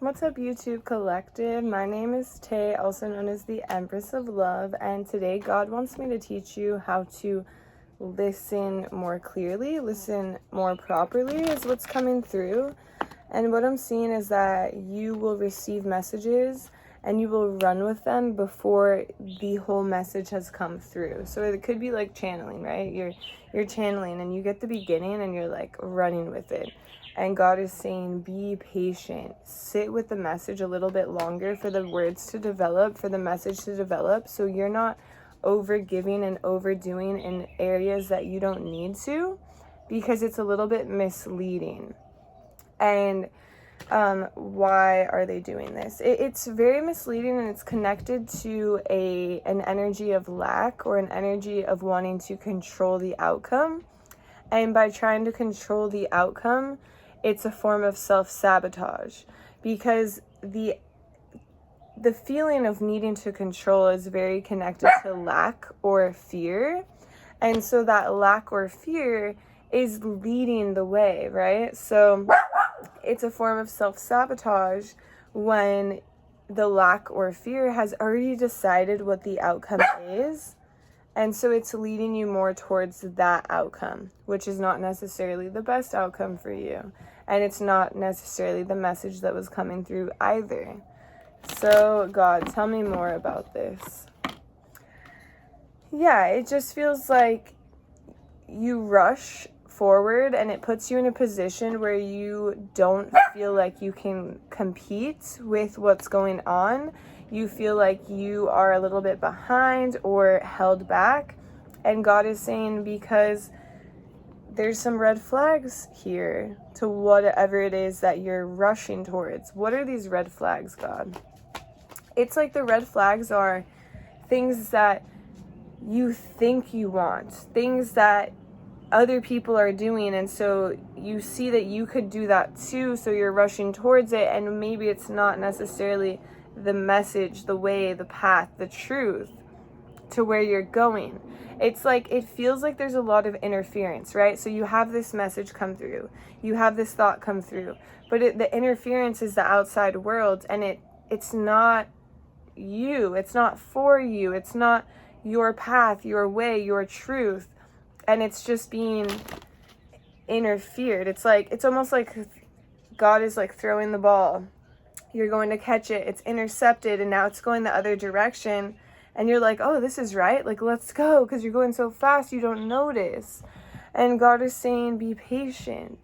What's up, YouTube collective? My name is Tay, also known as the Empress of Love, and today God wants me to teach you how to listen more clearly, listen more properly is what's coming through. And what I'm seeing is that you will receive messages and you will run with them before the whole message has come through. So it could be like channeling, right? You're channeling and you get the beginning and you're like running with it. And God is saying, be patient. Sit with the message a little bit longer for the words to develop, for the message to develop, so you're not over-giving and overdoing in areas that you don't need to, because it's a little bit misleading. And why are they doing this? It's very misleading, and it's connected to an energy of lack, or an energy of wanting to control the outcome. And by trying to control the outcome, it's a form of self-sabotage, because the feeling of needing to control is very connected to lack or fear. And so that lack or fear is leading the way, right? So it's a form of self-sabotage when the lack or fear has already decided what the outcome is. And so it's leading you more towards that outcome, which is not necessarily the best outcome for you. And it's not necessarily the message that was coming through either. So God, tell me more about this. Yeah, it just feels like you rush forward and it puts you in a position where you don't feel like you can compete with what's going on. You feel like you are a little bit behind or held back. And God is saying, because there's some red flags here to whatever it is that you're rushing towards. What are these red flags, God? It's like the red flags are things that you think you want, things that other people are doing, and so you see that you could do that too, so you're rushing towards it, and maybe it's not necessarily the message, the way, the path, the truth to where you're going. It's like, it feels like there's a lot of interference, right? So you have this message come through, you have this thought come through, but the interference is the outside world, and it's not you, it's not for you, it's not your path, your way, your truth, and it's just being interfered. It's almost like God is like throwing the ball. You're going to catch it, it's intercepted, and now it's going the other direction. And you're like, oh, this is right. Like, let's go, because you're going so fast, you don't notice. And God is saying, be patient.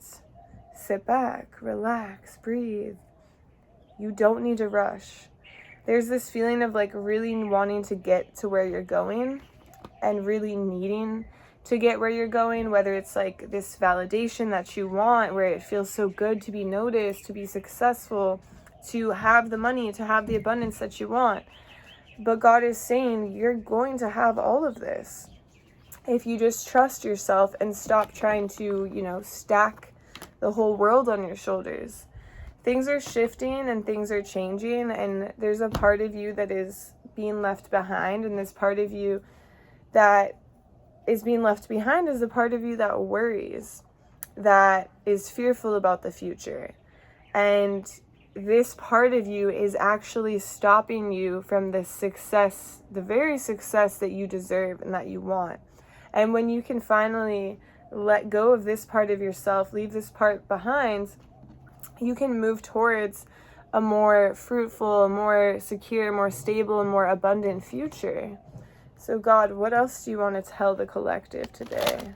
Sit back, relax, breathe. You don't need to rush. There's this feeling of like really wanting to get to where you're going and really needing to get where you're going, whether it's like this validation that you want, where it feels so good to be noticed, to be successful, to have the money, to have the abundance that you want. But God is saying, you're going to have all of this if you just trust yourself and stop trying to, stack the whole world on your shoulders. Things are shifting and things are changing, and there's a part of you that is being left behind, and this part of you that is being left behind is the part of you that worries, that is fearful about the future. And this part of you is actually stopping you from the success, the very success that you deserve and that you want. And when you can finally let go of this part of yourself, leave this part behind, you can move towards a more fruitful, more secure, more stable, and more abundant future. So God, what else do you want to tell the collective today?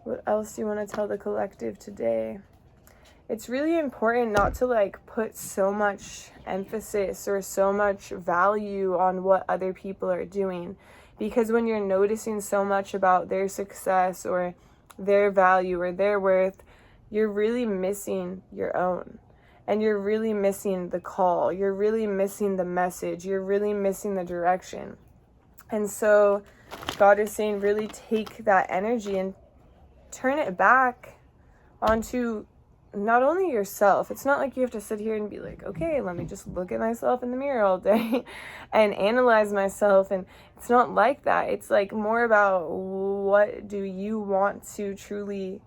What else do you want to tell the collective today? It's really important not to like put so much emphasis or so much value on what other people are doing, because when you're noticing so much about their success or their value or their worth, you're really missing your own, and you're really missing the call, you're really missing the message, you're really missing the direction. And so God is saying, really take that energy and turn it back onto not only yourself. It's not like you have to sit here and be like, okay, let me just look at myself in the mirror all day and analyze myself. And it's not like that. It's like more about, what do you want to truly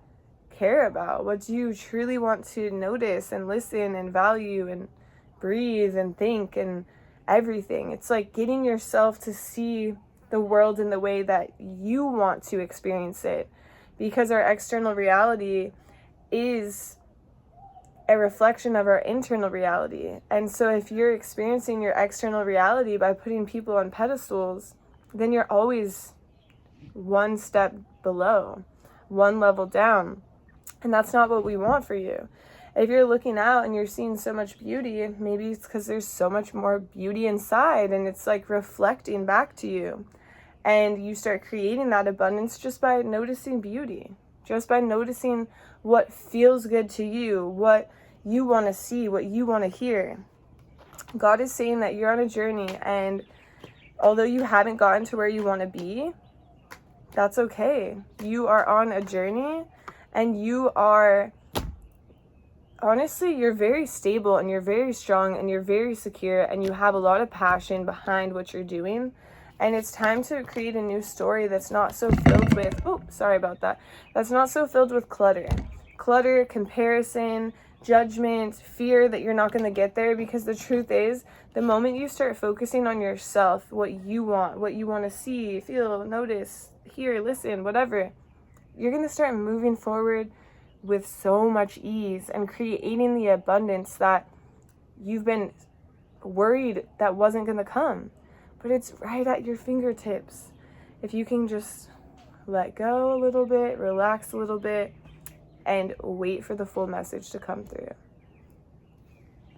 care about? What do you truly want to notice and listen and value and breathe and think and everything? It's like getting yourself to see the world in the way that you want to experience it, because our external reality is a reflection of our internal reality. And so if you're experiencing your external reality by putting people on pedestals, then you're always one step below, one level down. And that's not what we want for you. If you're looking out and you're seeing so much beauty, maybe it's because there's so much more beauty inside, and it's like reflecting back to you. And you start creating that abundance just by noticing beauty, just by noticing what feels good to you, what you want to see, what you want to hear. God is saying that you're on a journey, and although you haven't gotten to where you want to be, that's okay. You are on a journey, and you are, honestly, you're very stable, and you're very strong, and you're very secure, and you have a lot of passion behind what you're doing. And it's time to create a new story that's not so filled with, that's not so filled with clutter, comparison, judgment, fear that you're not going to get there. Because the truth is, the moment you start focusing on yourself, what you want to see, feel, notice, hear, listen, whatever, you're going to start moving forward with so much ease and creating the abundance that you've been worried that wasn't going to come. But it's right at your fingertips. If you can just let go a little bit, relax a little bit, and wait for the full message to come through.